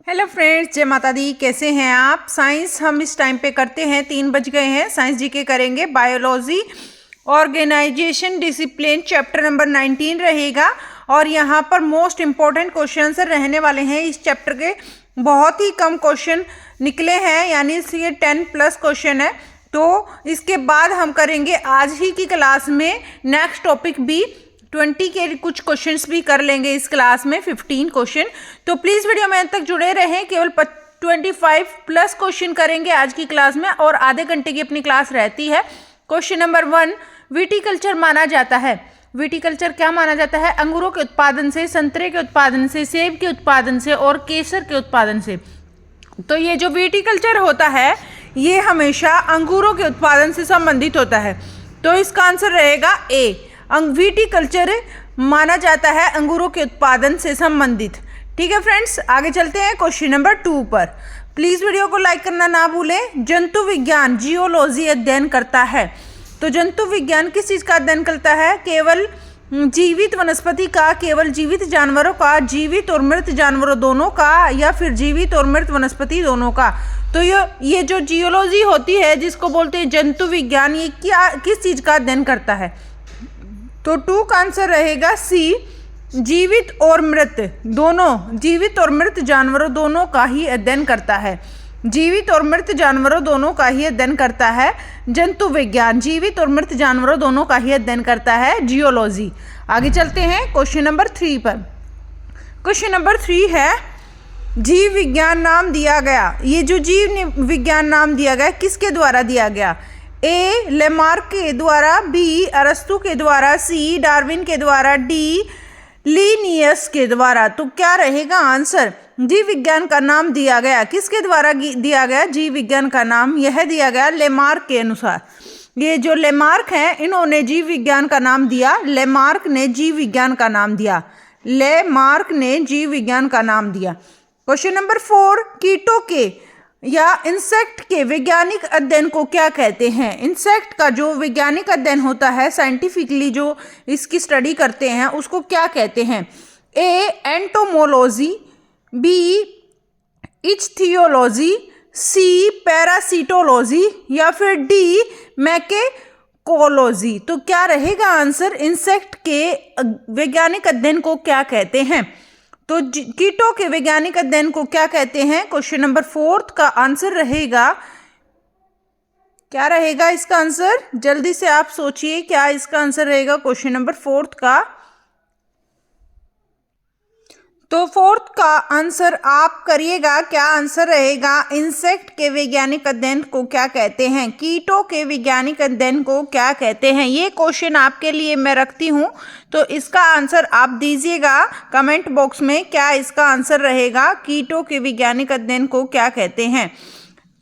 Hello friends, जय माता दी। कैसे हैं आप? साइंस हम इस टाइम पे करते हैं, 3 बज गए हैं। साइंस जीके करेंगे। Biology organisation discipline chapter number 19 रहेगा और यहाँ पर मोस्ट इम्पॉर्टेंट क्वेश्चन रहने वाले हैं। इस चैप्टर के बहुत ही कम क्वेश्चन निकले हैं, यानी इसलिए 10+ क्वेश्चन है। तो इसके बाद हम करेंगे आज ही की क्लास में नेक्स्ट टॉपिक भी 20 के कुछ क्वेश्चंस भी कर लेंगे इस क्लास में, 15 क्वेश्चन। तो प्लीज़ वीडियो में अंत तक जुड़े रहें। केवल 25+ क्वेश्चन करेंगे आज की क्लास में और आधे घंटे की अपनी क्लास रहती है। क्वेश्चन नंबर 1, विटीकल्चर माना जाता है। विटीकल्चर क्या माना जाता है? अंगूरों के उत्पादन से, संतरे के उत्पादन से, सेब के उत्पादन से और केसर के उत्पादन से। तो ये जो विटीकल्चर होता है ये हमेशा अंगूरों के उत्पादन से संबंधित होता है। तो इसका आंसर रहेगा ए। विटीकल्चर माना जाता है अंगूरों के उत्पादन से संबंधित। ठीक है फ्रेंड्स, आगे चलते हैं क्वेश्चन नंबर 2 पर। प्लीज वीडियो को लाइक करना ना भूलें। जंतु विज्ञान जियोलॉजी अध्ययन करता है। तो जंतु विज्ञान किस चीज का अध्ययन करता है? केवल जीवित वनस्पति का, केवल जीवित जानवरों का, जीवित और मृत जानवरों दोनों का, या फिर जीवित और मृत वनस्पति दोनों का। तो ये जो जियोलॉजी होती है, जिसको बोलते हैं जंतु विज्ञान, ये क्या किस चीज का अध्ययन करता है? तो 2 का आंसर रहेगा सी, जीवित और मृत दोनों, जीवित और मृत जानवरों दोनों का ही अध्ययन करता है। जीवित और मृत जानवरों दोनों का ही अध्ययन करता है जंतु विज्ञान। जीवित और मृत जानवरों दोनों का ही अध्ययन करता है जियोलॉजी। आगे चलते हैं क्वेश्चन नंबर 3 पर। क्वेश्चन नंबर 3 है, जीव विज्ञान नाम दिया गया। ये जो जीव विज्ञान नाम दिया गया किसके द्वारा दिया गया? ए लेमार्क के द्वारा, बी अरस्तु के द्वारा, सी डार्विन के द्वारा, डी लीनियस के द्वारा। तो क्या रहेगा आंसर? जीव विज्ञान का नाम दिया गया किसके द्वारा दिया गया? जीव विज्ञान का नाम यह दिया गया लेमार्क के अनुसार। ये जो लेमार्क हैं इन्होंने जीव विज्ञान का नाम दिया। लेमार्क ने जीव विज्ञान का नाम दिया। लेमार्क ने जीव विज्ञान का नाम दिया। क्वेश्चन नंबर 4, कीटों के या इंसेक्ट के वैज्ञानिक अध्ययन को क्या कहते हैं? इंसेक्ट का जो वैज्ञानिक अध्ययन होता है, साइंटिफिकली जो इसकी स्टडी करते हैं, उसको क्या कहते हैं? ए एंटोमोलॉजी, बी इच्थियोलॉजी, सी पैरासिटोलॉजी या फिर डी मैकेकोलॉजी। तो क्या रहेगा आंसर? इंसेक्ट के वैज्ञानिक अध्ययन को क्या कहते हैं? तो कीटों के वैज्ञानिक अध्ययन को क्या कहते हैं? क्वेश्चन नंबर 4 का आंसर रहेगा, क्या रहेगा इसका आंसर? जल्दी से आप सोचिए, क्या इसका आंसर रहेगा क्वेश्चन नंबर 4 का? तो 4 का आंसर आप करिएगा, क्या आंसर रहेगा? इंसेक्ट के वैज्ञानिक अध्ययन को क्या कहते हैं? कीटों के वैज्ञानिक अध्ययन को क्या कहते हैं? ये क्वेश्चन आपके लिए मैं रखती हूँ, तो इसका आंसर आप दीजिएगा कमेंट बॉक्स में। क्या इसका आंसर रहेगा? कीटों के वैज्ञानिक अध्ययन को क्या कहते हैं?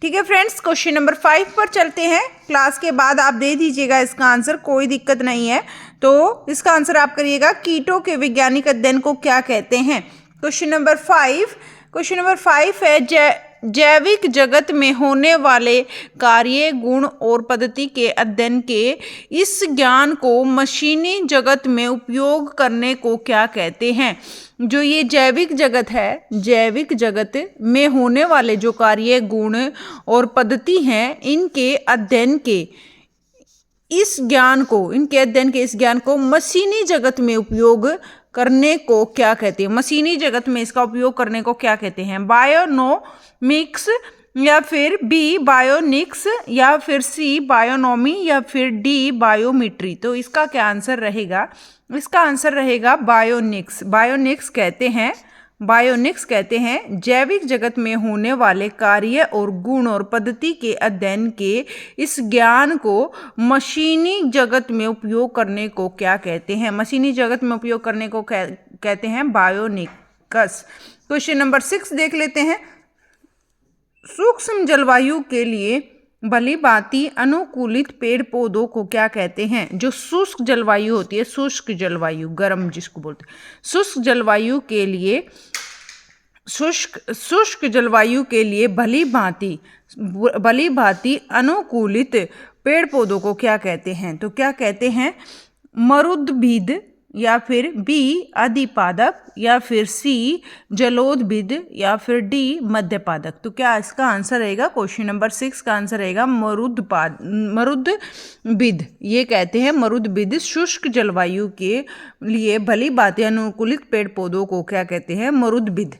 ठीक है फ्रेंड्स, क्वेश्चन नंबर 5 पर चलते हैं। क्लास के बाद आप दे दीजिएगा इसका आंसर, कोई दिक्कत नहीं है। तो इसका आंसर आप करिएगा, कीटों के वैज्ञानिक अध्ययन को क्या कहते हैं? क्वेश्चन नंबर 5, क्वेश्चन नंबर 5 है, जैविक जगत में होने वाले कार्य, गुण और पद्धति के अध्ययन के इस ज्ञान को मशीनी जगत में उपयोग करने को क्या कहते हैं? जो ये जैविक जगत है, जैविक जगत में होने वाले जो कार्य, गुण और पद्धति हैं, इनके अध्ययन के इस ज्ञान को, इनके अध्ययन के इस ज्ञान को मशीनी जगत में उपयोग करने को क्या कहते हैं? मशीनी जगत में इसका उपयोग करने को क्या कहते हैं? बायोनोमिक्स या फिर बी बायोनिक्स या फिर सी बायोनोमी या फिर डी बायोमेट्री। तो इसका क्या आंसर रहेगा? इसका आंसर रहेगा बायोनिक्स। बायोनिक्स कहते हैं, बायोनिक्स कहते हैं जैविक जगत में होने वाले कार्य और गुण और पद्धति के अध्ययन के इस ज्ञान को मशीनी जगत में उपयोग करने को क्या कहते हैं? मशीनी जगत में उपयोग करने को कहते हैं बायोनिक्स। क्वेश्चन नंबर 6 देख लेते हैं। सूक्ष्म जलवायु के लिए भली भांति अनुकूलित पेड़ पौधों को क्या कहते हैं? जो शुष्क जलवायु होती है, शुष्क जलवायु, गर्म जिसको बोलते हैं, शुष्क जलवायु के लिए, शुष्क जलवायु के लिए भली भांति अनुकूलित पेड़ पौधों को क्या कहते हैं? तो क्या कहते हैं? मरुद्भिद या फिर बी अधिपादप या फिर सी जलोदबिद या फिर डी मध्यपादक। तो क्या इसका आंसर रहेगा? क्वेश्चन नंबर 6 का आंसर रहेगा मरुदबिद। ये कहते हैं मरुदबिद शुष्क जलवायु के लिए भली भांति अनुकूलित पेड़ पौधों को क्या कहते हैं? मरुदबिद।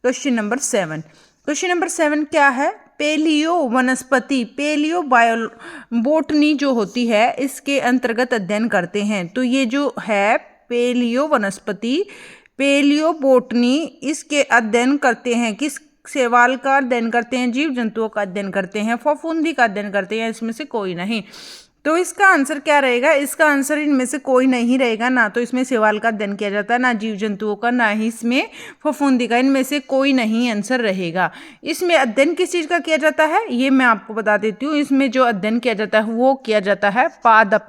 Question number 7। क्वेश्चन नंबर 7 क्या है? पेलियो वनस्पति, पेलियो बायोबोटनी जो होती है इसके अंतर्गत अध्ययन करते हैं। तो ये जो है पेलियो वनस्पति, पेलियो बोटनी, इसके अध्ययन करते हैं। किस सवाल का अध्ययन करते हैं? जीव जंतुओं का अध्ययन करते हैं, फफूंदी का अध्ययन करते हैं, इसमें से कोई नहीं। तो इसका आंसर क्या रहेगा? इसका आंसर इनमें से कोई नहीं रहेगा। ना तो इसमें सवाल का अध्ययन किया जाता है, ना जीव जंतुओं का, ना ही इसमें फफूंदी का। इनमें से कोई नहीं आंसर रहेगा। इसमें अध्ययन किस चीज़ का किया जाता है ये मैं आपको बता देती हूँ। इसमें जो अध्ययन किया जाता है वो किया जाता है पादप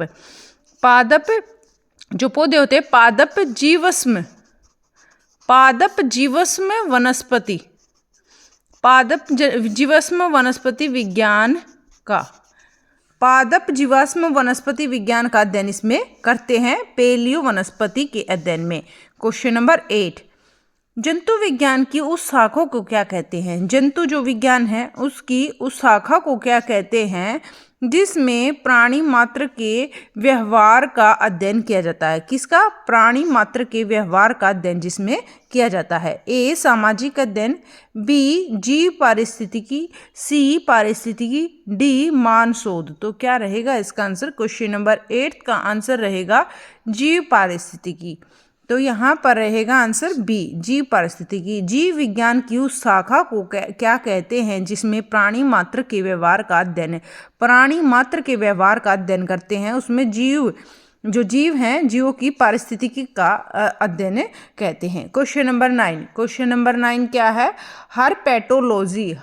जो पौधे होते हैं, पादप जीवाश्म वनस्पति, पादप जीवाश्म वनस्पति विज्ञान का, पादप जीवाश्म वनस्पति विज्ञान का अध्ययन इसमें करते हैं पेलियो वनस्पति के अध्ययन में। Question number 8। जंतु विज्ञान की उस शाखा को क्या कहते हैं? जंतु जो विज्ञान है उसकी उस शाखा को क्या कहते हैं जिसमें प्राणी मात्र के व्यवहार का अध्ययन किया जाता है? किसका? प्राणी मात्र के व्यवहार का अध्ययन जिसमें किया जाता है। ए सामाजिक अध्ययन, बी जीव पारिस्थितिकी, सी पारिस्थितिकी, डी मान शोध। तो क्या रहेगा इसका आंसर? क्वेश्चन नंबर 8 का आंसर रहेगा जीव पारिस्थितिकी। तो यहाँ पर रहेगा आंसर बी जीव पारिस्थितिकी। जीव विज्ञान की उस शाखा को क्या कहते हैं जिसमें प्राणी मात्र के व्यवहार का अध्ययन, प्राणी मात्र के व्यवहार का अध्ययन करते हैं, उसमें जीव हैं, जीवों की पारिस्थितिकी का अध्ययन कहते हैं। Question number 9। क्वेश्चन नंबर 9 क्या है? हर्पेटोलॉजी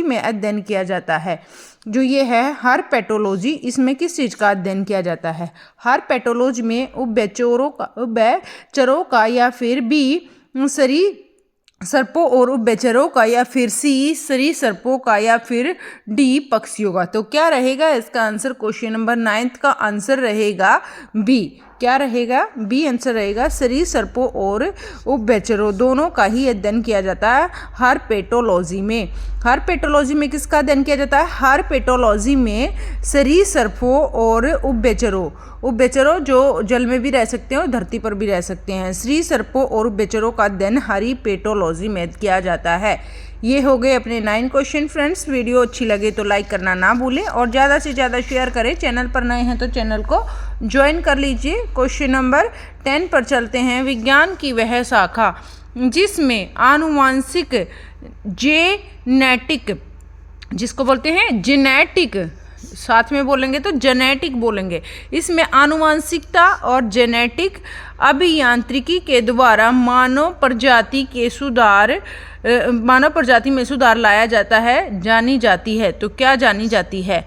में अध्ययन किया जाता है। जो ये है हर्पेटोलॉजी, इसमें किस चीज़ का अध्ययन किया जाता है? हर्पेटोलॉजी में उभयचरों का या फिर बी सर्पों और उभयचरों का या फिर सी सरीसृपों का या फिर डी पक्षियों का। तो क्या रहेगा इसका आंसर? क्वेश्चन नंबर 9 का आंसर रहेगा बी। क्या रहेगा? बी आंसर रहेगा। सरीसृपों और उभयचरों दोनों का ही अध्ययन किया जाता है हर्पेटोलॉजी में। हर्पेटोलॉजी में किसका अध्ययन किया जाता है? हर्पेटोलॉजी में सरीसृपों और उभयचरों जो जल में भी रह सकते हैं और धरती पर भी रह सकते हैं, सरीसृपों और उभयचरों का अध्ययन हर्पेटोलॉजी में किया जाता है। ये हो गए अपने 9 क्वेश्चन। फ्रेंड्स, वीडियो अच्छी लगे तो लाइक करना ना भूलें और ज़्यादा से ज़्यादा शेयर करें। चैनल पर नए हैं तो चैनल को ज्वाइन कर लीजिए। क्वेश्चन नंबर 10 पर चलते हैं। विज्ञान की वह शाखा जिसमें आनुवांशिक जेनेटिक, जिसको बोलते हैं जेनेटिक, साथ में बोलेंगे तो जेनेटिक बोलेंगे, इसमें आनुवांशिकता और जेनेटिक अभियांत्रिकी के द्वारा मानव प्रजाति में सुधार लाया जाता है, जानी जाती है। तो क्या जानी जाती है?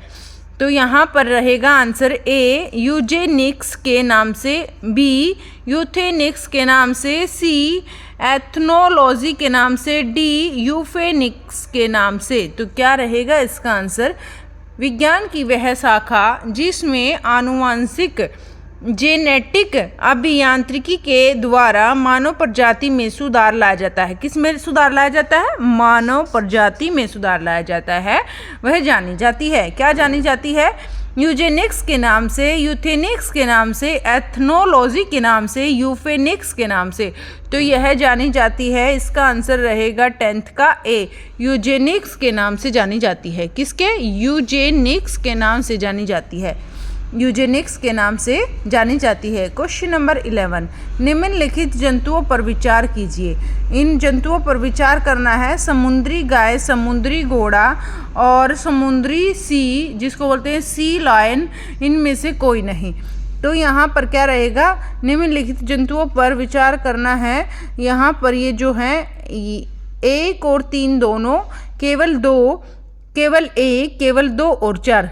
तो यहाँ पर रहेगा आंसर ए यूजेनिक्स के नाम से, बी यूथेनिक्स के नाम से, सी एथनोलॉजी के नाम से, डी यूफेनिक्स के नाम से। तो क्या रहेगा इसका आंसर? विज्ञान की वह शाखा जिसमें आनुवांशिक जेनेटिक अभियांत्रिकी के द्वारा मानव प्रजाति में सुधार लाया जाता है। किस में सुधार लाया जाता है? मानव प्रजाति में सुधार लाया जाता है, वह जानी जाती है। क्या जानी जाती है? यूजेनिक्स के नाम से, यूथेनिक्स के नाम से, एथनोलॉजी के नाम से, यूफेनिक्स के नाम से। तो यह जानी जाती है। इसका आंसर रहेगा 10th का ए यूजेनिक्स के नाम से जानी जाती है। किसके? यूजेनिक्स के नाम से जानी जाती है, यूजेनिक्स के नाम से जानी जाती है। Question number 11। निम्नलिखित जंतुओं पर विचार कीजिए। इन जंतुओं पर विचार करना है। समुद्री गाय, समुद्री घोड़ा और समुद्री सी, जिसको बोलते हैं सी लायन, इनमें से कोई नहीं। तो यहाँ पर क्या रहेगा? निम्नलिखित जंतुओं पर विचार करना है। यहाँ पर ये जो है 1 और 3 दोनों, केवल 1, केवल 2 और 4।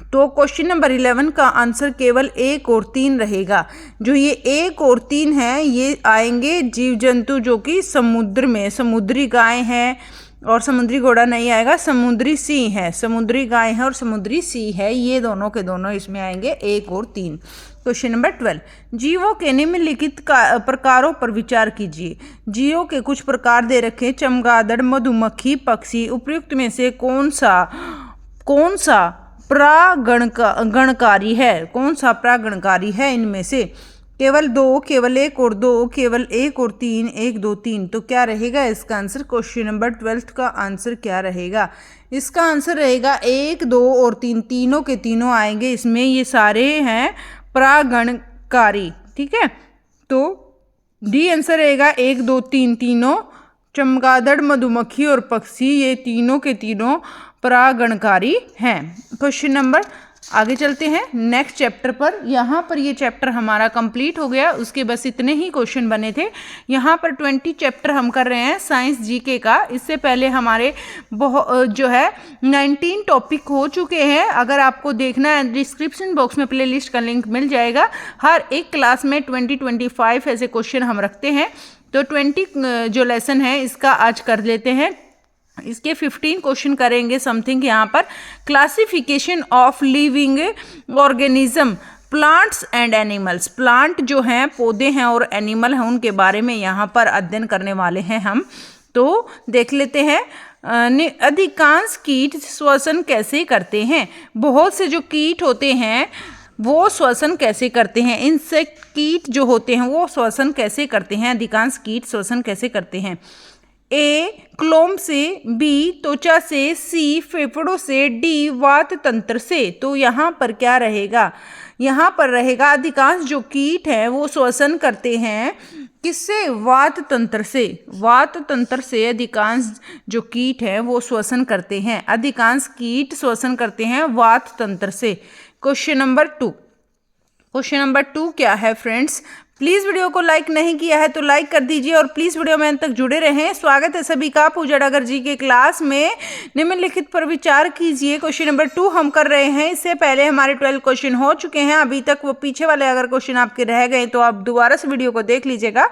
तो क्वेश्चन नंबर 11 का आंसर केवल 1 और 3 रहेगा। जो ये 1 और 3 हैं ये आएंगे जीव जंतु जो कि समुद्र में, समुद्री गाय हैं और समुद्री घोड़ा नहीं आएगा, समुद्री सिंह है, समुद्री गाय है और समुद्री सिंह है, ये दोनों के दोनों इसमें आएंगे 1 और 3। क्वेश्चन नंबर 12, जीवों के निम्नलिखित प्रकारों पर विचार कीजिए। जीवों के कुछ प्रकार दे रखे, चमगादड़, मधुमक्खी, पक्षी। उपयुक्त में से कौन सा प्रागणकारी है? कौन सा प्रागणकारी है इनमें से? केवल 2, केवल 1 और 2, केवल 1 और 3, 1 2 3। तो क्या रहेगा इसका आंसर? क्वेश्चन नंबर 12 का आंसर क्या रहेगा? इसका आंसर रहेगा 1 2 और 3, तीनों के तीनों आएंगे इसमें। ये सारे हैं प्रागणकारी, ठीक है। तो डी आंसर रहेगा 1 2 3, तीनों। चमगादड़, मधुमक्खी और पक्षी, ये तीनों के तीनों प्रागणकारी हैं। क्वेश्चन नंबर, आगे चलते हैं नेक्स्ट चैप्टर पर। यहाँ पर ये चैप्टर हमारा कंप्लीट हो गया, उसके बस इतने ही क्वेश्चन बने थे। यहाँ पर 20 चैप्टर हम कर रहे हैं साइंस जीके का। इससे पहले हमारे जो है 19 टॉपिक हो चुके हैं। अगर आपको देखना है डिस्क्रिप्शन बॉक्स में प्लेलिस्ट का लिंक मिल जाएगा। हर एक क्लास में 20-25 ऐसे क्वेश्चन हम रखते हैं। तो 20 जो लेसन है इसका आज कर लेते हैं। इसके 15 क्वेश्चन करेंगे समथिंग। यहाँ पर classification of living organism, plants and animals. Plant जो हैं, पौधे हैं, और एनिमल हैं, उनके बारे में यहाँ पर अध्ययन करने वाले हैं हम। तो देख लेते हैं। अधिकांश कीट श्वसन कैसे करते हैं? बहुत से जो कीट होते हैं वो श्वसन कैसे करते हैं? इंसेक्ट, कीट जो होते हैं वो श्वसन कैसे करते हैं? अधिकांश कीट श्वसन कैसे करते हैं? ए क्लोम से, बी त्वचा से, सी फेफड़ों से, डी वात तंत्र से। तो यहाँ पर क्या रहेगा? यहाँ पर रहेगा अधिकांश जो कीट हैं वो श्वसन करते हैं किससे? वात तंत्र से। वात तंत्र से अधिकांश जो कीट हैं वो श्वसन करते हैं। अधिकांश कीट श्वसन करते हैं वात तंत्र से। Question number 2। क्वेश्चन नंबर 2 क्या है फ्रेंड्स? प्लीज़ वीडियो को लाइक नहीं किया है तो लाइक कर दीजिए और प्लीज़ वीडियो में अंत तक जुड़े रहें। स्वागत है सभी का पूजा डागर जी के क्लास में। निम्नलिखित पर विचार कीजिए। क्वेश्चन नंबर 2 हम कर रहे हैं। इससे पहले हमारे 12 क्वेश्चन हो चुके हैं। अभी तक वो पीछे वाले अगर क्वेश्चन आपके रह गए तो आप दोबारा से वीडियो को देख लीजिएगा।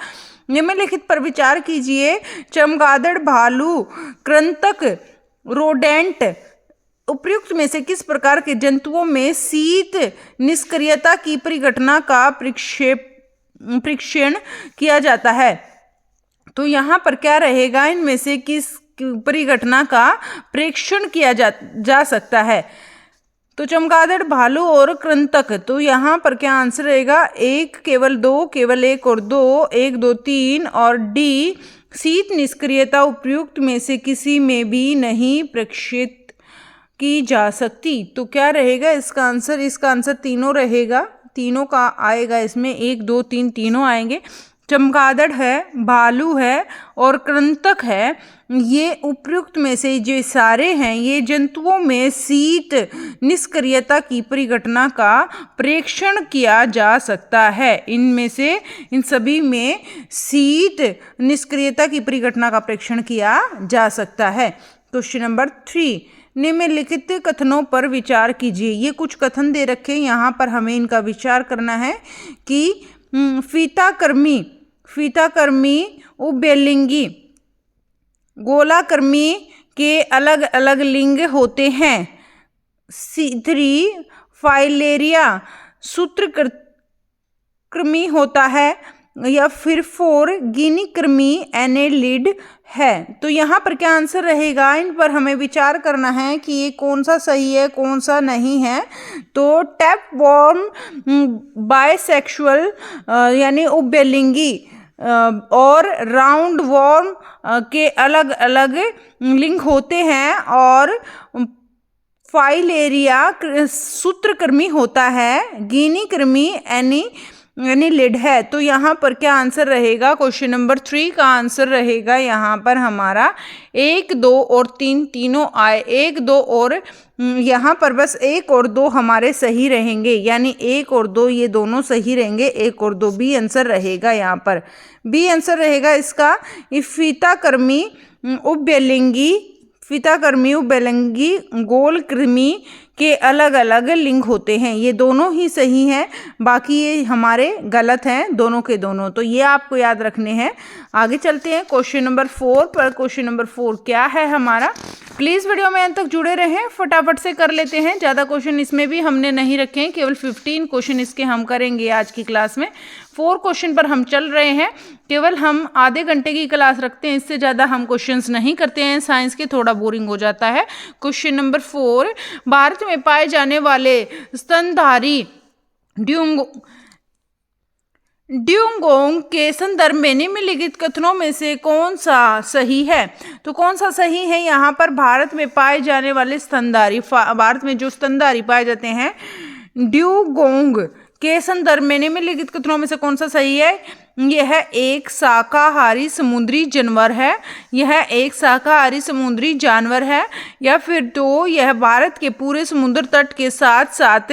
निम्नलिखित पर विचार कीजिए। चमगादड़, भालू, कृंतक, रोडेंट उपयुक्त में से किस प्रकार के जंतुओं में शीत निष्क्रियता की परिघटना का परीक्षण किया जाता है? तो यहाँ पर क्या रहेगा? इनमें से किस परिघटना का परीक्षण किया जा सकता है? तो चमगादड़, भालू और कृंतक। तो यहाँ पर क्या आंसर रहेगा? 1 केवल 2, केवल 1 और 2, 1 2 3 और डी शीत निष्क्रियता उपयुक्त में से किसी में भी नहीं परीक्षित की जा सकती। तो क्या रहेगा इसका आंसर? इसका आंसर तीनों रहेगा, तीनों का आएगा इसमें। 1 2 3 तीनों आएंगे। चमगादड़ है, भालू है और कृंतक है। ये उपयुक्त में से जो सारे हैं ये जंतुओं में शीत निष्क्रियता की परिघटना का परीक्षण किया जा सकता है। इनमें से इन सभी में शीत निष्क्रियता की परिघटना का परीक्षण किया जा सकता है। क्वेश्चन नंबर 3, निम्नलिखित कथनों पर विचार कीजिए। ये कुछ कथन दे रखे, यहाँ पर हमें इनका विचार करना है कि फीताकर्मी, उभयलिंगी, गोलाकर्मी के अलग अलग लिंग होते हैं। 3 फाइलेरिया सूत्रकृमि होता है, या फिर 4 गिनीकृमि एनेलिड है। तो यहाँ पर क्या आंसर रहेगा? इन पर हमें विचार करना है कि ये कौन सा सही है, कौन सा नहीं है। तो टैपवॉर्म बायसेक्सुअल यानी उभयलिंगी और राउंड वॉर्म के अलग अलग लिंग होते हैं, और फाइलेरिया सूत्रकृमि होता है, गिनीकृमि एनिलिड है। तो यहाँ पर क्या आंसर रहेगा? क्वेश्चन नंबर 3 का आंसर रहेगा यहाँ पर हमारा 1 2 और 3 तीनों आए। 1 2 और यहाँ पर बस 1 और 2 हमारे सही रहेंगे, यानी 1 और 2 ये दोनों सही रहेंगे। 1 और 2 बी आंसर रहेगा। यहाँ पर बी आंसर रहेगा इसका। फीताकर्मी उभयलिंगी गोलकृमि के अलग अलग लिंग होते हैं। ये दोनों ही सही हैं, बाकी ये हमारे गलत हैं दोनों के दोनों। तो ये आपको याद रखने हैं। आगे चलते हैं क्वेश्चन नंबर 4 पर। क्वेश्चन नंबर 4 क्या है हमारा? प्लीज़ वीडियो में अंत तक जुड़े रहें, फटाफट से कर लेते हैं। ज़्यादा क्वेश्चन इसमें भी हमने नहीं रखे हैं, केवल 15 क्वेश्चन इसके हम करेंगे आज की क्लास में। 4 क्वेश्चन पर हम चल रहे हैं, केवल हम आधे घंटे की क्लास रखते हैं, इससे ज़्यादा हम क्वेश्चंस नहीं करते हैं, साइंस के थोड़ा बोरिंग हो जाता है। क्वेश्चन नंबर 4, भारत में पाए जाने वाले स्तनधारी ड्यूगोंग के संदर्भ में निम्नलिखित कथनों में से कौन सा सही है? तो कौन सा सही है? यहाँ पर भारत में पाए जाने वाले स्तनधारी, भारत में जो स्तनधारी पाए जाते हैं ड्यूगोंग के संदर्भ में निम्नलिखित कथनों में से कौन सा सही है? यह एक शाकाहारी समुद्री जानवर है, यह एक शाकाहारी समुद्री जानवर है, या फिर 2 यह भारत के पूरे समुद्र तट के साथ साथ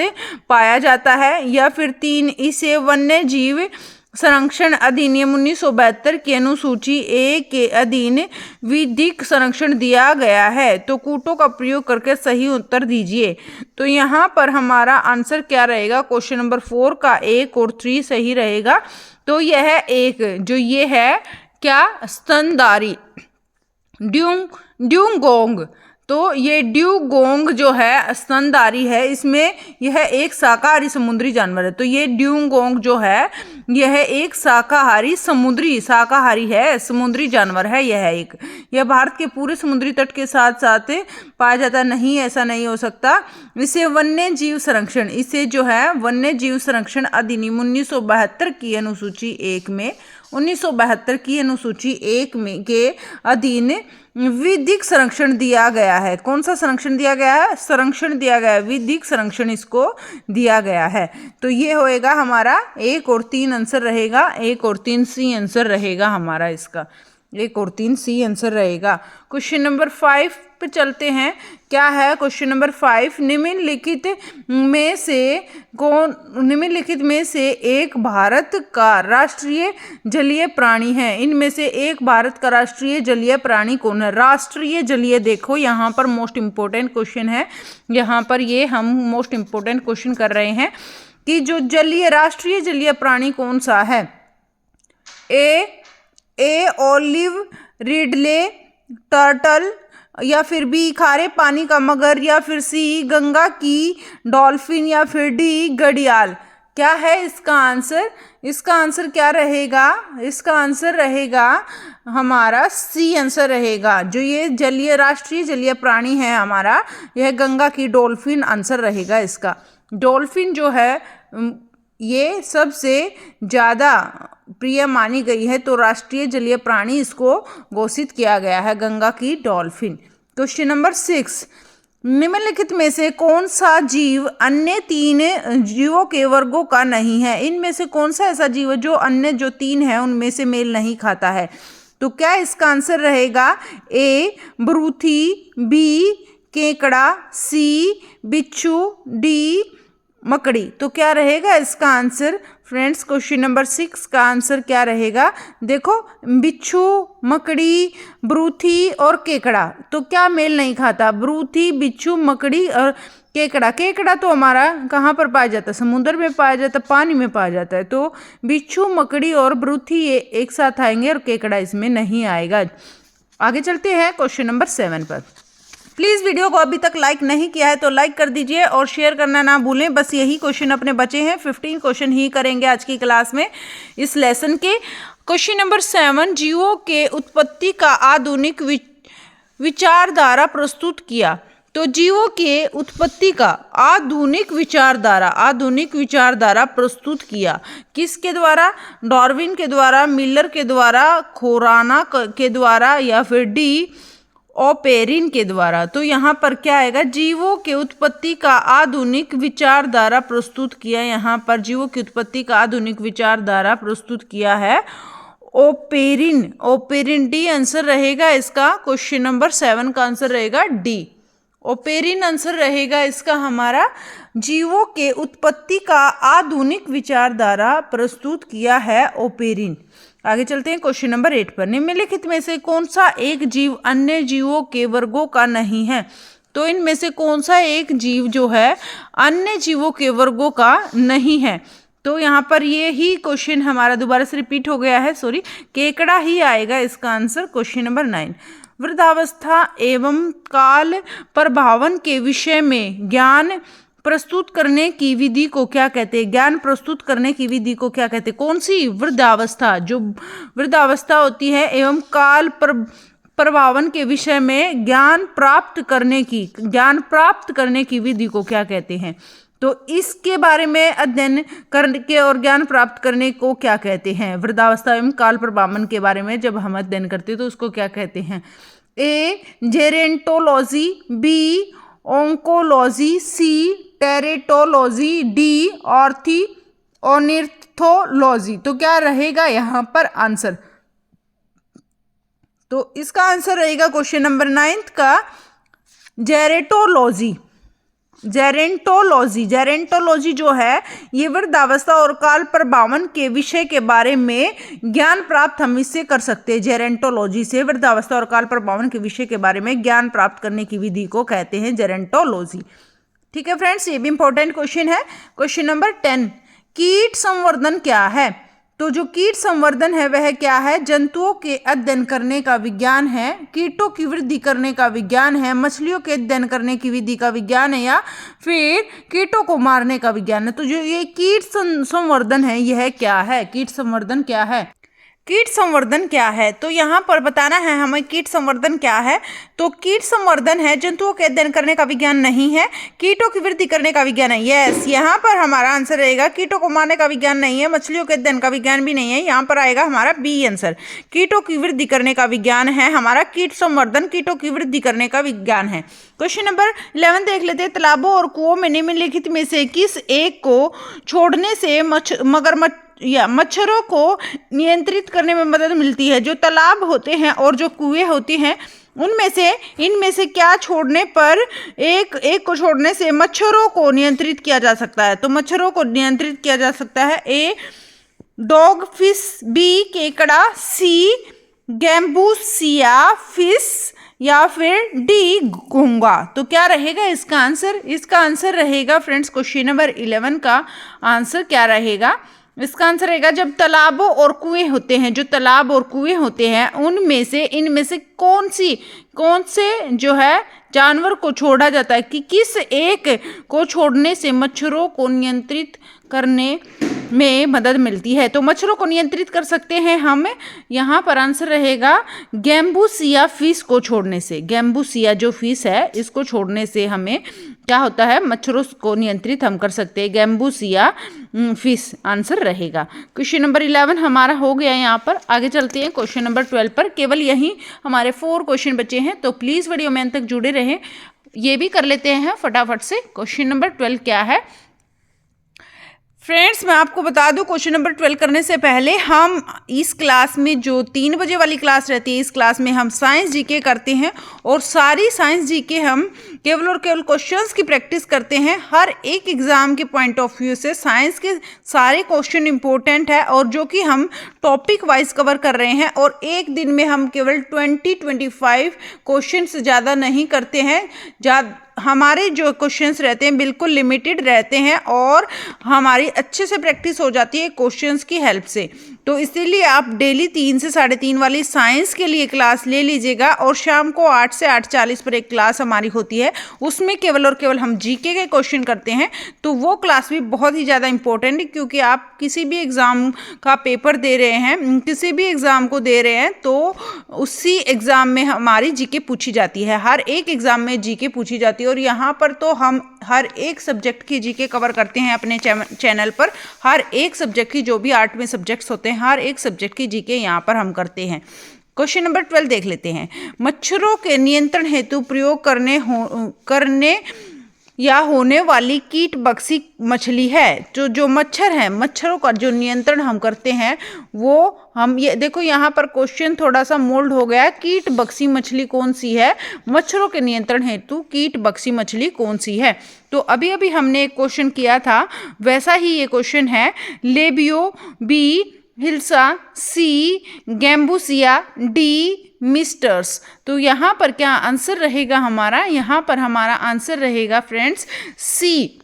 पाया जाता है, या फिर 3 इसे वन्य जीव संरक्षण अधिनियम 1972 की अनुसूची ए के अधीन विधिक संरक्षण दिया गया है। तो कूटों का प्रयोग करके सही उत्तर दीजिए। तो यहाँ पर हमारा आंसर क्या रहेगा? क्वेश्चन नंबर 4 का 1 और 3 सही रहेगा। तो यह एक जो ये है क्या, स्तनधारी ड्यूगोंग, तो ये ड्यूगोंग जो है स्तनधारी है, इसमें यह एक शाकाहारी समुद्री जानवर है। तो ये ड्यूगोंग जो है यह एक शाकाहारी है, समुद्री जानवर है। यह भारत के पूरे समुद्री तट के साथ साथ पाया जाता नहीं, ऐसा नहीं हो सकता। इसे वन्य जीव संरक्षण अधिनियम 1972 की अनुसूची 1 में 1972 की अनुसूची 1 में के अधीन विधिक संरक्षण दिया गया है। कौन सा संरक्षण दिया गया है? संरक्षण दिया गया है, विधिक संरक्षण इसको दिया गया है। तो ये होएगा हमारा 1 और 3 आंसर रहेगा, 1 और 3 सी आंसर रहेगा हमारा, इसका 1 और 3 सी आंसर रहेगा। क्वेश्चन नंबर 5 पे चलते हैं। क्या है क्वेश्चन नंबर 5? निम्नलिखित में से एक भारत का राष्ट्रीय जलीय प्राणी है। इनमें से एक भारत का राष्ट्रीय जलीय प्राणी कौन है? राष्ट्रीय जलीय, देखो यहाँ पर मोस्ट इंपोर्टेंट क्वेश्चन है, यहाँ पर ये हम मोस्ट इंपोर्टेंट क्वेश्चन कर रहे हैं कि जो राष्ट्रीय जलीय प्राणी कौन सा है? ए ओलिव रिडले टर्टल, या फिर बी खारे पानी का मगर, या फिर सी गंगा की डॉल्फिन, या फिर डी घड़ियाल। क्या है इसका आंसर? इसका आंसर क्या रहेगा? इसका आंसर रहेगा हमारा सी आंसर रहेगा। जो ये राष्ट्रीय जलीय प्राणी है हमारा, यह गंगा की डॉल्फिन आंसर रहेगा इसका। डॉल्फिन जो है ये सबसे ज़्यादा प्रिय मानी गई है, तो राष्ट्रीय जलीय प्राणी इसको घोषित किया गया है, गंगा की डॉल्फिन। क्वेश्चन नंबर 6, निम्नलिखित में से कौन सा जीव अन्य 3 जीवों के वर्गों का नहीं है? इनमें से कौन सा ऐसा जीव है जो अन्य जो 3 है उनमें से मेल नहीं खाता है? तो क्या इसका आंसर रहेगा? ए ब्रूथी, बी केकड़ा, सी बिच्छू, डी मकड़ी। तो क्या रहेगा इसका आंसर फ्रेंड्स? क्वेश्चन नंबर 6 का आंसर क्या रहेगा? देखो, बिच्छू, मकड़ी, ब्रूथी और केकड़ा, तो क्या मेल नहीं खाता? ब्रूथी, बिच्छू, मकड़ी और केकड़ा। केकड़ा तो हमारा कहाँ पर पाया जाता है? समुद्र में पाया जाता है, पानी में पाया जाता है। तो बिच्छू, मकड़ी और ब्रूथी ये एक साथ आएंगे और केकड़ा इसमें नहीं आएगा। आगे चलते हैं क्वेश्चन नंबर 7 पर। प्लीज़ वीडियो को अभी तक लाइक नहीं किया है तो लाइक कर दीजिए और शेयर करना ना भूलें। बस यही क्वेश्चन अपने बचे हैं, 15 क्वेश्चन ही करेंगे आज की क्लास में इस लेसन के। क्वेश्चन नंबर 7, जीवों के उत्पत्ति का आधुनिक विचारधारा प्रस्तुत किया। तो जीवों के उत्पत्ति का आधुनिक विचारधारा प्रस्तुत किया किसके द्वारा? डार्विन के द्वारा, मिलर के द्वारा, खोराना के द्वारा, या फिर डी ओपेरिन के द्वारा। तो यहाँ पर क्या आएगा? जीवों के उत्पत्ति का आधुनिक विचारधारा प्रस्तुत किया। यहाँ पर जीवों की उत्पत्ति का आधुनिक विचारधारा प्रस्तुत किया है ओपेरिन। डी आंसर रहेगा इसका। क्वेश्चन नंबर 7 का आंसर रहेगा डी, ओपेरिन आंसर रहेगा इसका हमारा। जीवों के उत्पत्ति का आधुनिक विचारधारा प्रस्तुत किया है ओपेरिन। आगे चलते हैं क्वेश्चन नंबर 8 पर। निम्नलिखित में से कौन सा एक जीव अन्य जीवों के वर्गों का नहीं है? तो इनमें से कौन सा एक जीव जो है अन्य जीवों के वर्गों का नहीं है? तो यहाँ पर ये ही क्वेश्चन हमारा दोबारा से रिपीट हो गया है, केकड़ा ही आएगा इसका आंसर। क्वेश्चन नंबर 9, वृद्धावस्था एवं काल प्रभावन के विषय में ज्ञान प्रस्तुत करने की विधि को क्या कहते हैं? ज्ञान प्रस्तुत करने की विधि को क्या कहते हैं? कौन सी? वृद्धावस्था। जो वृद्धावस्था होती है एवं काल प्रभावन के विषय में ज्ञान प्राप्त करने की विधि को क्या कहते हैं? तो इसके बारे में अध्ययन करके और ज्ञान प्राप्त करने को क्या कहते हैं? वृद्धावस्था एवं काल प्रभावन के बारे में जब हम अध्ययन करते हैं तो उसको क्या कहते हैं? ए जेरेंटोलॉजी, बी ओंकोलॉजी, सी टेरेटोलॉजी, डी ऑर्निथोलॉजी। तो क्या रहेगा यहाँ पर आंसर? तो इसका आंसर रहेगा क्वेश्चन नंबर 9 का जेरेंटोलॉजी। जेरेंटोलॉजी जो है ये वृद्धावस्था और काल प्रभावन के विषय के बारे में ज्ञान प्राप्त हम इससे कर सकते हैं। जेरेंटोलॉजी से वृद्धावस्था और काल प्रभावन के विषय के बारे में ज्ञान प्राप्त करने की विधि को कहते हैं जेरेंटोलॉजी। ठीक है फ्रेंड्स, ये भी इंपॉर्टेंट क्वेश्चन है। क्वेश्चन नंबर 10, कीट संवर्धन क्या है? तो जो कीट संवर्धन है वह क्या है? जंतुओं के अध्ययन करने का विज्ञान है, कीटों की वृद्धि करने का विज्ञान है, मछलियों के अध्ययन करने की विधि का विज्ञान है, या फिर कीटों को मारने का विज्ञान है। तो जो ये कीट संवर्धन है यह क्या है? कीट संवर्धन क्या है? कीट संवर्धन क्या है? तो यहाँ पर बताना है हमें कीट संवर्धन क्या है। तो कीट संवर्धन है जंतुओं के अध्ययन करने का विज्ञान नहीं है, कीटों की वृद्धि करने का विज्ञान है। यस, यहाँ पर हमारा आंसर रहेगा कीटों को मारने का विज्ञान नहीं है, मछलियों के अध्ययन का विज्ञान भी नहीं है। यहाँ पर आएगा हमारा बी आंसर, कीटों की वृद्धि करने का विज्ञान है हमारा। कीट संवर्धन कीटों की वृद्धि करने का विज्ञान है। क्वेश्चन नंबर 11 देख लेते हैं। तालाबों और कुओं में निम्नलिखित में से किस एक को छोड़ने से मगरमच्छ या मच्छरों को नियंत्रित करने में मदद मिलती है? जो तालाब होते हैं और जो कुएं होती हैं इनमें से क्या छोड़ने पर एक को छोड़ने से मच्छरों को नियंत्रित किया जा सकता है? तो मच्छरों को नियंत्रित किया जा सकता है। ए डॉग फिश, बी केकड़ा, सी गैम्बूसिया फिश, या फिर डी घोंगा। तो क्या रहेगा इसका आंसर? इसका आंसर रहेगा फ्रेंड्स क्वेश्चन नंबर 11 का आंसर क्या रहेगा? इसका आंसर रहेगा जब तालाबों और कुएं होते हैं, जो तालाब और कुएं होते हैं इनमें से कौन से जो है जानवर को छोड़ा जाता है, कि किस एक को छोड़ने से मच्छरों को नियंत्रित करने में मदद मिलती है? तो मच्छरों को नियंत्रित कर सकते हैं हम। यहाँ पर आंसर रहेगा गैम्बूसिया फिश को छोड़ने से। गैम्बूसिया जो फिश है इसको छोड़ने से हमें क्या होता है? मच्छरों को नियंत्रित हम कर सकते हैं। गैम्बूसिया फिश आंसर रहेगा। क्वेश्चन नंबर 11 हमारा हो गया। यहाँ पर आगे चलते हैं क्वेश्चन नंबर 12 पर। केवल यही हमारे 4 क्वेश्चन बचे हैं, तो प्लीज़ वीडियो में अंत तक जुड़े रहें। ये भी कर लेते हैं फटाफट से। क्वेश्चन नंबर 12 क्या है फ्रेंड्स? मैं आपको बता दूं, क्वेश्चन नंबर 12 करने से पहले हम इस क्लास में जो 3 बजे वाली क्लास रहती है, इस क्लास में हम साइंस जीके करते हैं और सारी साइंस जीके हम केवल और केवल क्वेश्चंस की प्रैक्टिस करते हैं। हर एक एग्जाम के पॉइंट ऑफ व्यू से साइंस के सारे क्वेश्चन इंपॉर्टेंट है और जो कि हम टॉपिक वाइज कवर कर रहे हैं, और एक दिन में हम केवल 20-25 क्वेश्चन से ज़्यादा नहीं करते हैं। हमारे जो क्वेश्चंस रहते हैं बिल्कुल लिमिटेड रहते हैं और हमारी अच्छे से प्रैक्टिस हो जाती है क्वेश्चंस की हेल्प से। तो इसीलिए आप डेली 3 से 3:30 वाली साइंस के लिए क्लास ले लीजिएगा, और शाम को 8 से 8:40 पर एक क्लास हमारी होती है, उसमें केवल और केवल हम जीके के क्वेश्चन करते हैं। तो वो क्लास भी बहुत ही ज़्यादा इंपॉर्टेंट है, क्योंकि आप किसी भी एग्ज़ाम का पेपर दे रहे हैं, किसी भी एग्ज़ाम को दे रहे हैं, तो उसी एग्ज़ाम में हमारी जीके पूछी जाती है। हर एक एग्ज़ाम में जीके पूछी जाती है, और यहाँ पर तो हम हर एक सब्जेक्ट की जीके कवर करते हैं अपने चैनल पर। हर एक सब्जेक्ट की, जो भी 8 में सब्जेक्ट्स होते हैं, हर एक सब्जेक्ट की जीके यहाँ पर हम करते हैं। क्वेश्चन नंबर 12 देख लेते हैं। मच्छरों के नियंत्रण हेतु प्रयोग करने या होने वाली कीट बक्सी मछली है। जो मच्छर है, मच्छरों का जो नियंत्रण हम करते हैं वो हम, ये देखो यहाँ पर क्वेश्चन थोड़ा सा मोल्ड हो गया है। कीट बक्सी मछली कौन सी है? मच्छरों के नियंत्रण हेतु कीट बक्सी मछली कौन सी है? तो अभी अभी हमने एक क्वेश्चन किया था, वैसा ही ये क्वेश्चन है। लेबियो, बी हिल्सा, सी गैम्बूसिया, डी मिस्टर्स। तो यहाँ पर क्या आंसर रहेगा हमारा? यहाँ पर हमारा आंसर रहेगा फ्रेंड्स सी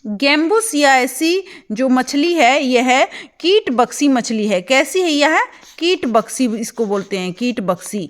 गैम्बूसिया। ऐसी जो मछली है यह कीट बक्सी मछली है। कैसी है यह? कीट बक्सी इसको बोलते हैं, कीट बक्सी।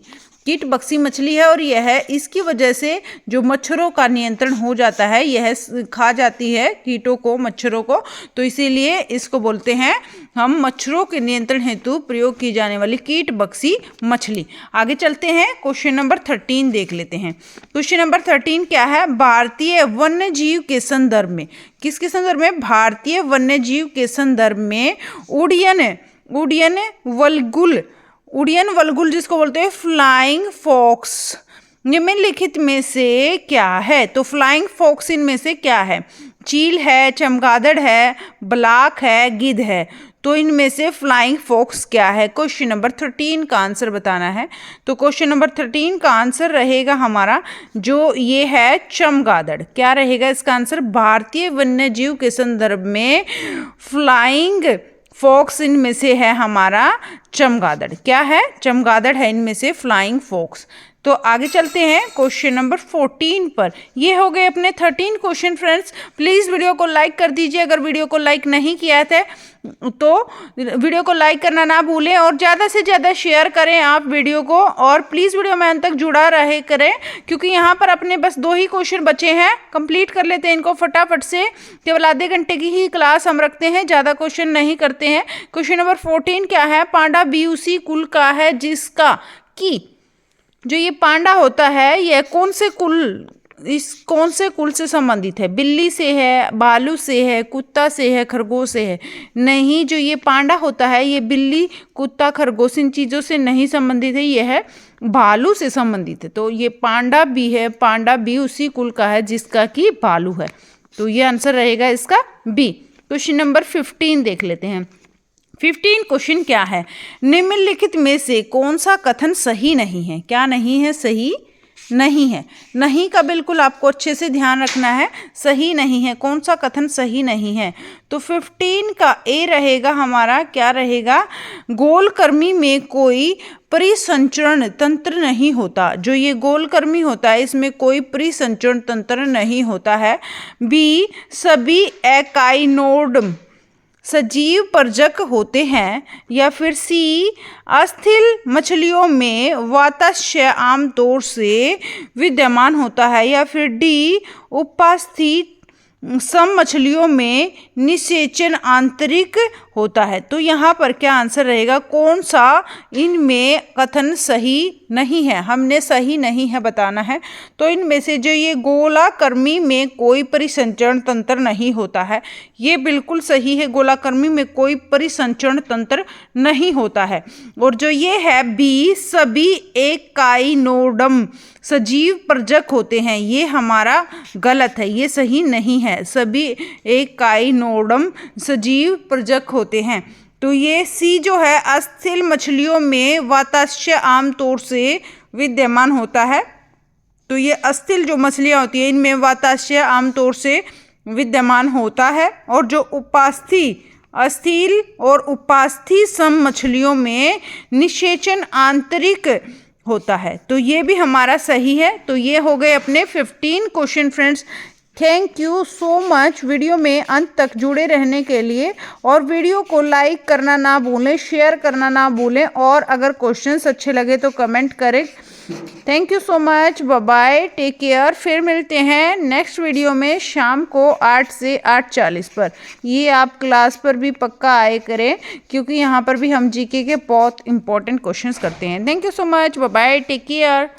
कीटभक्षी मछली है और यह इसकी वजह से जो मच्छरों का नियंत्रण हो जाता है, यह खा जाती है कीटों को, मच्छरों को, तो इसीलिए इसको बोलते हैं हम मच्छरों के नियंत्रण हेतु प्रयोग की जाने वाली कीटभक्षी मछली। आगे चलते हैं, क्वेश्चन नंबर 13 देख लेते हैं। क्वेश्चन नंबर 13 क्या है? भारतीय वन्य जीव के संदर्भ में, किसके संदर्भ में? भारतीय वन्य जीव के संदर्भ में उड़ियन वल्गुल जिसको बोलते हैं फ्लाइंग फॉक्स, निम्नलिखित में से क्या है? तो फ्लाइंग फॉक्स इनमें से क्या है? चील है, चमगादड़ है, ब्लाक है, गिद्ध है। तो इनमें से फ्लाइंग फॉक्स क्या है? क्वेश्चन नंबर 13 का आंसर बताना है। तो क्वेश्चन नंबर 13 का आंसर रहेगा हमारा जो ये है चमगादड़। क्या रहेगा इसका आंसर? भारतीय वन्य जीव के संदर्भ में फ्लाइंग फॉक्स इनमें से है हमारा चमगादड़। क्या है? चमगादड़ है इनमें से फ्लाइंग फॉक्स। तो आगे चलते हैं क्वेश्चन नंबर 14 पर। ये हो गए अपने 13 क्वेश्चन फ्रेंड्स। प्लीज़ वीडियो को लाइक कर दीजिए, अगर वीडियो को लाइक नहीं किया था तो वीडियो को लाइक करना ना भूलें और ज़्यादा से ज़्यादा शेयर करें आप वीडियो को, और प्लीज़ वीडियो में अंत तक जुड़ा रहे करें क्योंकि यहाँ पर अपने बस 2 ही क्वेश्चन बचे हैं। कंप्लीट कर लेते हैं इनको फटाफट से, केवल आधे घंटे की ही क्लास हम रखते हैं, ज़्यादा क्वेश्चन नहीं करते हैं। क्वेश्चन नंबर 14 क्या है? पांडा बीयूसी कुल का है जिसका कि जो ये पांडा होता है यह कौन से कुल से संबंधित है? बिल्ली से है, भालू से है, कुत्ता से है, खरगोश से है? नहीं, जो ये पांडा होता है ये बिल्ली, कुत्ता, खरगोश इन चीज़ों से नहीं संबंधित है, यह है भालू से संबंधित है। तो ये पांडा भी है, पांडा भी उसी कुल का है जिसका कि भालू है। तो ये आंसर रहेगा इसका बी। क्वेश्चन नंबर 15 देख लेते हैं। 15 क्वेश्चन क्या है? निम्नलिखित में से कौन सा कथन सही नहीं है? क्या नहीं है? सही नहीं है। नहीं का बिल्कुल आपको अच्छे से ध्यान रखना है, सही नहीं है। कौन सा कथन सही नहीं है? तो 15 का ए रहेगा हमारा, क्या रहेगा? गोलकर्मी में कोई परिसंचरण तंत्र नहीं होता। जो ये गोलकर्मी होता है इसमें कोई परिसंचरण तंत्र नहीं होता है। बी, सभी एकाइनोड सजीव परजक होते हैं। या फिर सी, अस्थिल मछलियों में वाताश्य आमतौर से विद्यमान होता है। या फिर डी, उपस्थित सम मछलियों में निषेचन आंतरिक होता है। तो यहाँ पर क्या आंसर रहेगा? कौन सा इनमें कथन सही नहीं है? हमने सही नहीं है बताना है। तो इनमें से जो ये गोलाकर्मी में कोई परिसंचरण तंत्र नहीं होता है, ये बिल्कुल सही है, गोलाकर्मी में कोई परिसंचरण तंत्र नहीं होता है। और जो ये है बी, सभी एकाइनोडम सजीव परजक होते हैं, ये हमारा गलत है, ये सही नहीं है। सभी एकाइनोडम सजीव परजक होते हैं। तो ये सी जो है, अस्थिल मछलियों में वाताश्य आमतौर से विद्यमान होता है। तो ये अस्थिल जो मछलियाँ होती हैं इनमें वाताश्य आमतौर से विद्यमान होता है। और जो अस्थिल और उपास्थि सम मछलियों में निषेचन आंतरिक होता है। तो ये भी हमारा सही है। तो ये हो गए अपने 15 question friends. Thank you so much video में अंत तक जुड़े रहने के लिए, और वीडियो को लाइक करना ना भूलें, शेयर करना ना भूलें, और अगर क्वेश्चंस अच्छे लगे तो कमेंट करें। Thank you so much, bye bye, take care. फिर मिलते हैं नेक्स्ट वीडियो में शाम को 8 से 8:40 पर। ये आप क्लास पर भी पक्का आए करें क्योंकि यहाँ पर भी हम जीके के बहुत इंपॉर्टेंट क्वेश्चंस करते हैं। Thank you so much, bye bye, take care.